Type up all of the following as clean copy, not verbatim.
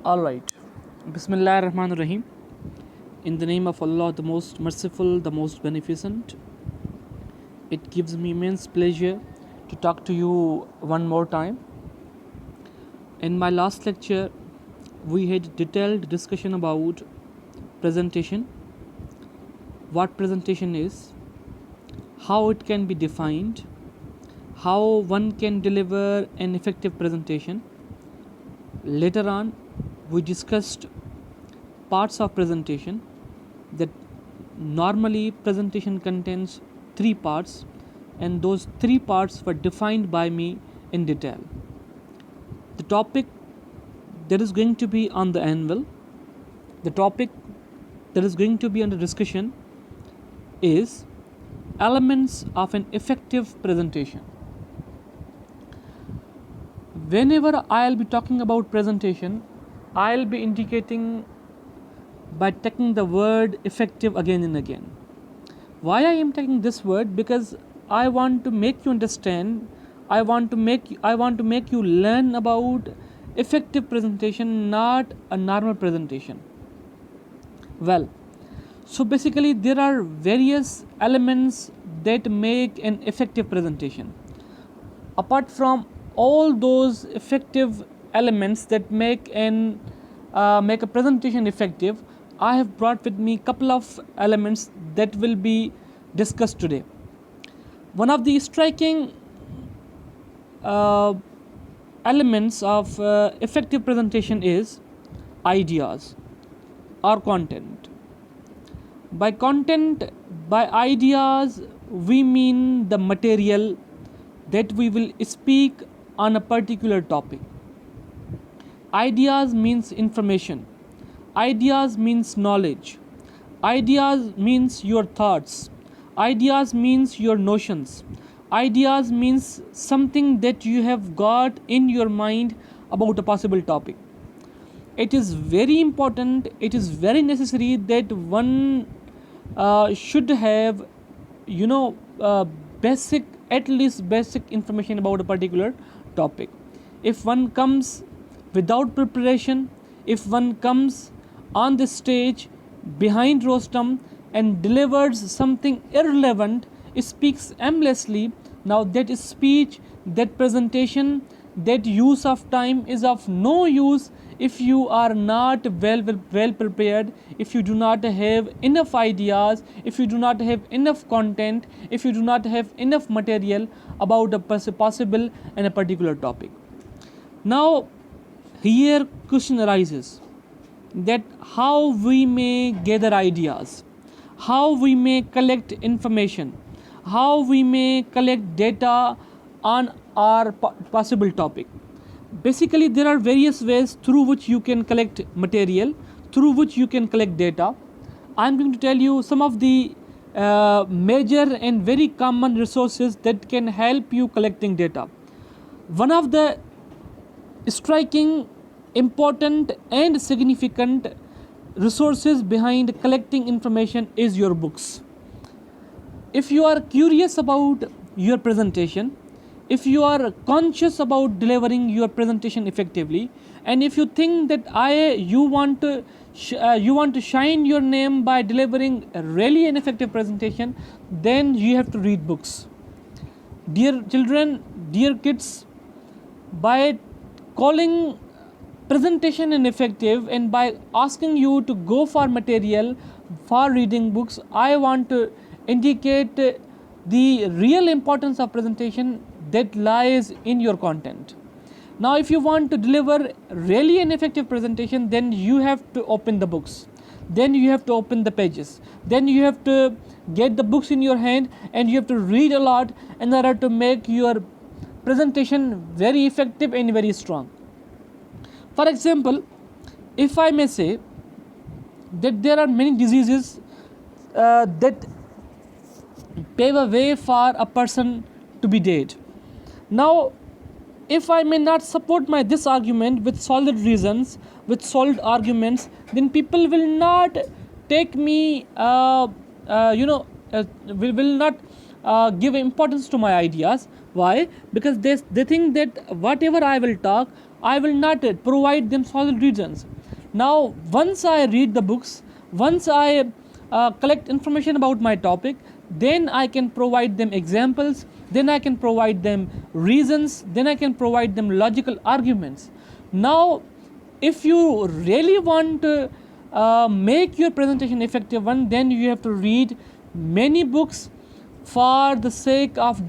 Alright. Bismillah ar-Rahman ar-Rahim. In the name of Allah, the most merciful, the most beneficent. It gives me immense pleasure to talk to you one more time. In my last lecture, we had detailed discussion about presentation, what presentation is, how it can be defined, how one can deliver an effective presentation. Later on, we discussed parts of presentation. That normally presentation contains 3 parts, and those 3 parts were defined by me in detail. The topic that is going to be on the anvil, the topic that is going to be under discussion is elements of an effective presentation. Whenever I'll be talking about presentation, I'll be indicating by taking the word effective again and again. Why I am taking this word? Because I want to make you understand, I want to make you learn about effective presentation, not a normal presentation. Well, so basically there are various elements that make an effective presentation. Apart from all those effective elements that make a presentation effective, I have brought with me couple of elements that will be discussed today. One of the striking elements of effective presentation is ideas or content. By content, by ideas, we mean the material that we will speak on a particular topic. Ideas means information. Ideas means knowledge. Ideas means your thoughts. Ideas means your notions. Ideas means something that you have got in your mind about a possible topic. It is very important, it is very necessary that one should have, basic, at least basic information about a particular topic. If one comes without preparation, if one comes on the stage behind rostrum and delivers something irrelevant, speaks aimlessly, now that speech, that presentation, that use of time is of no use if you are not well prepared, if you do not have enough ideas, if you do not have enough content, if you do not have enough material about a possible and a particular topic. Now here question arises that how we may gather ideas, how we may collect information, how we may collect data on our possible topic. Basically, there are various ways through which you can collect material, through which you can collect data. I'm going to tell you some of the major and very common resources that can help you collecting data. One of the striking, important and significant resources behind collecting information is your books. If you are curious about your presentation, if you are conscious about delivering your presentation effectively, and if you think that you want to shine your name by delivering really an effective presentation, then you have to read books. Dear children, dear kids, by calling presentation ineffective and by asking you to go for material for reading books, I want to indicate the real importance of presentation that lies in your content. Now if you want to deliver really an effective presentation, then you have to open the books, then you have to open the pages, then you have to get the books in your hand and you have to read a lot in order to make your presentation very effective and very strong. For example, if I may say that there are many diseases that pave a way for a person to be dead. Now, if I may not support this argument with solid reasons, with solid arguments, then people will not take me, will not give importance to my ideas. Why? Because they think that whatever I will talk, I will not provide them solid reasons. Now, once I read the books, once I collect information about my topic, then I can provide them examples, then I can provide them reasons, then I can provide them logical arguments. Now, if you really want to make your presentation effective one, then you have to read many books for the sake of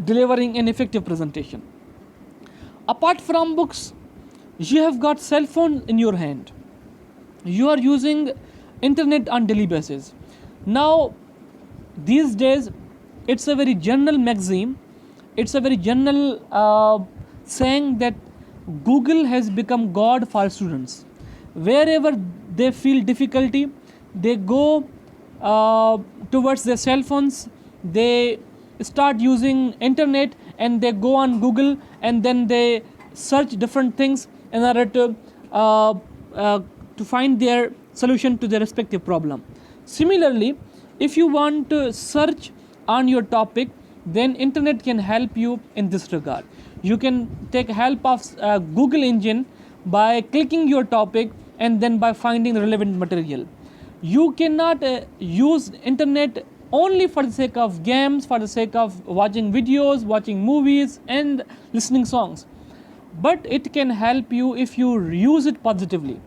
delivering an effective presentation. Apart from books, you have got cell phone in your hand. You are using internet on daily basis. Now, these days, it's a very general maxim, it's a very general saying that Google has become God for students. Wherever they feel difficulty, they go towards their cell phones, they start using internet, and they go on Google, and then they search different things in order to find their solution to their respective problem. Similarly, if you want to search on your topic, then internet can help you in this regard. You can take help of Google engine by clicking your topic and then by finding relevant material. You cannot use internet only for the sake of games, for the sake of watching videos, watching movies and listening songs, but it can help you if you use it positively.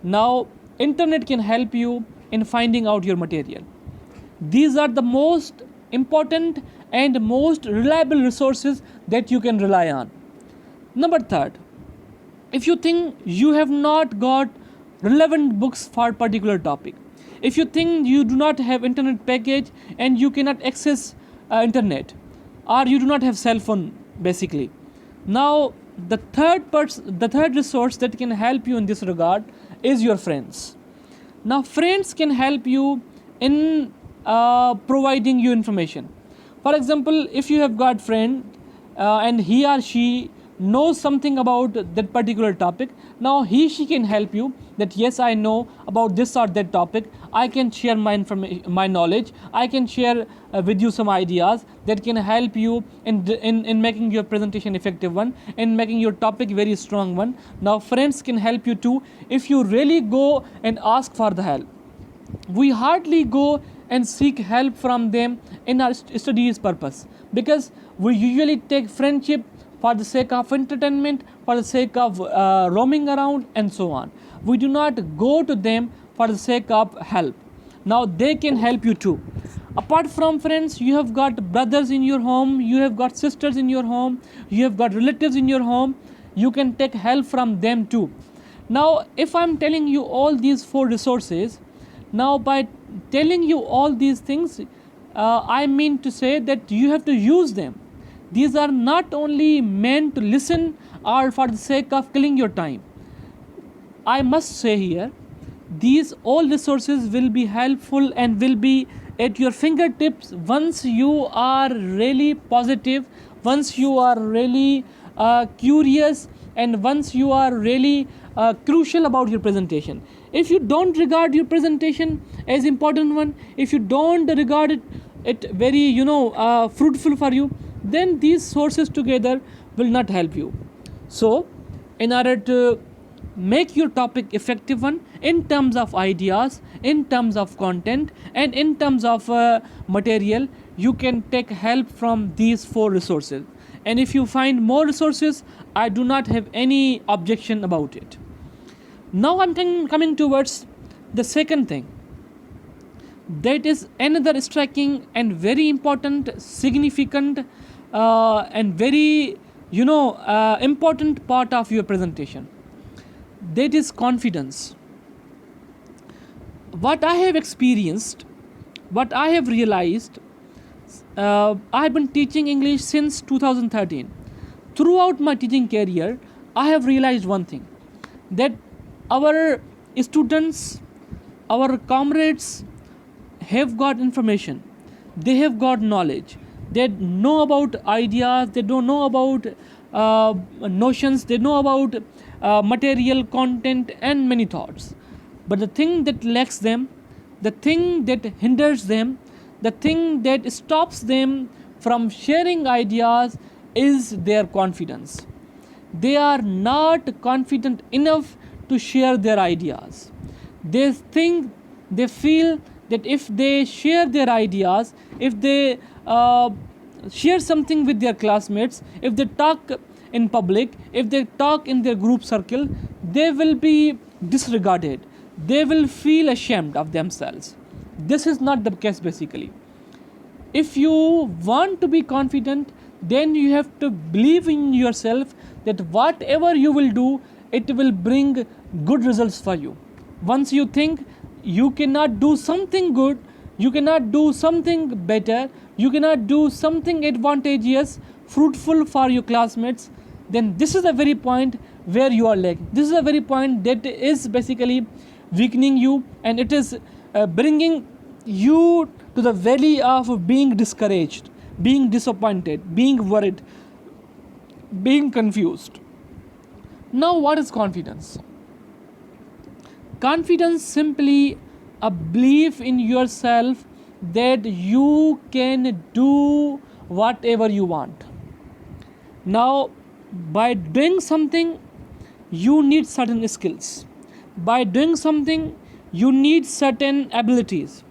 Now, internet can help you in finding out your material. These are the most important and most reliable resources that you can rely on. Number third, if you think you have not got relevant books for a particular topic, if you think you do not have internet package and you cannot access internet, or you do not have cell phone basically, now the third resource that can help you in this regard is your friends. Now, friends can help you in providing you information. For example, if you have got friend and he or she knows something about that particular topic, now she can help you that yes, I know about this or that topic, I can share my information, my knowledge, I can share with you some ideas that can help you in making your presentation effective one, in making your topic very strong one. Now, friends can help you too if you really go and ask for the help. We hardly go and seek help from them in our studies purpose, because we usually take friendship for the sake of entertainment, for the sake of roaming around and so on. We do not go to them for the sake of help. Now, they can help you too. Apart from friends, you have got brothers in your home, you have got sisters in your home, you have got relatives in your home. You can take help from them too. Now, if I'm telling you all these four resources, now by telling you all these things, I mean to say that you have to use them. These are not only meant to listen or for the sake of killing your time. I must say here, these all resources will be helpful and will be at your fingertips once you are really positive, once you are really curious, and once you are really crucial about your presentation. If you don't regard your presentation as important one, if you don't regard it very fruitful for you, then these sources together will not help you. So, in order to make your topic effective one in terms of ideas, in terms of content, and in terms of material, you can take help from these four resources. And if you find more resources, I do not have any objection about it. Now I'm coming towards the second thing. That is another striking and very important, significant, and very important part of your presentation. That is confidence. What I have experienced, what I have realized, I have been teaching English since 2013. Throughout my teaching career, I have realized one thing, that our students, our comrades have got information, they have got knowledge, they know about ideas, they don't know about notions, they know about material, content and many thoughts. But the thing that lacks them, the thing that hinders them, the thing that stops them from sharing ideas is their confidence. they are not confident enough to share their ideas. They think, they feel that if they share their ideas, if they share something with their classmates, if they talk in public, if they talk in their group circle, they will be disregarded. They will feel ashamed of themselves. This is not the case basically. If you want to be confident, then you have to believe in yourself that whatever you will do, it will bring good results for you. Once you think you cannot do something good, you cannot do something better, you cannot do something advantageous, fruitful for your classmates, then this is the very point where you are lacking. This is the very point that is basically weakening you, and it is bringing you to the valley of being discouraged, being disappointed, being worried, being confused. Now, what is confidence? Confidence simply a belief in yourself that you can do whatever you want. Now, by doing something, you need certain skills. By doing something, you need certain abilities.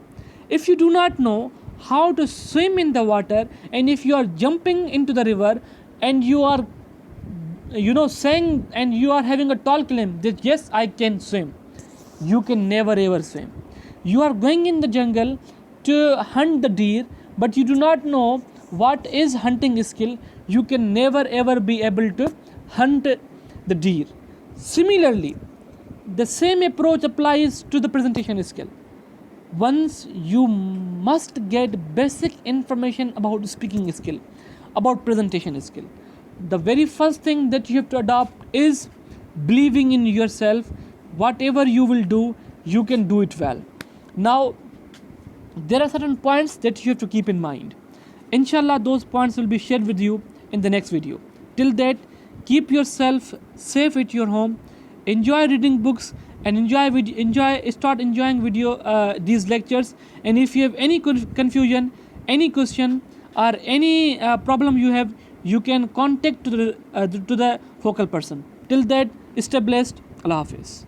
If you do not know how to swim in the water, and if you are jumping into the river, and you are saying, and you are having a tall claim that yes, I can swim, you can never ever swim. You are going in the jungle to hunt the deer, but you do not know what is hunting skill, you can never ever be able to hunt the deer. Similarly, the same approach applies to the presentation skill. Once you must get basic information about speaking skill, about presentation skill. The very first thing that you have to adopt is believing in yourself. Whatever you will do, you can do it well. Now, there are certain points that you have to keep in mind. Inshallah, those points will be shared with you in the next video. Till that, keep yourself safe at your home. Enjoy reading books and start enjoying these lectures. And if you have any confusion, any question, or any problem you have, you can contact to the focal person. Till that, stay blessed. Allah Hafiz.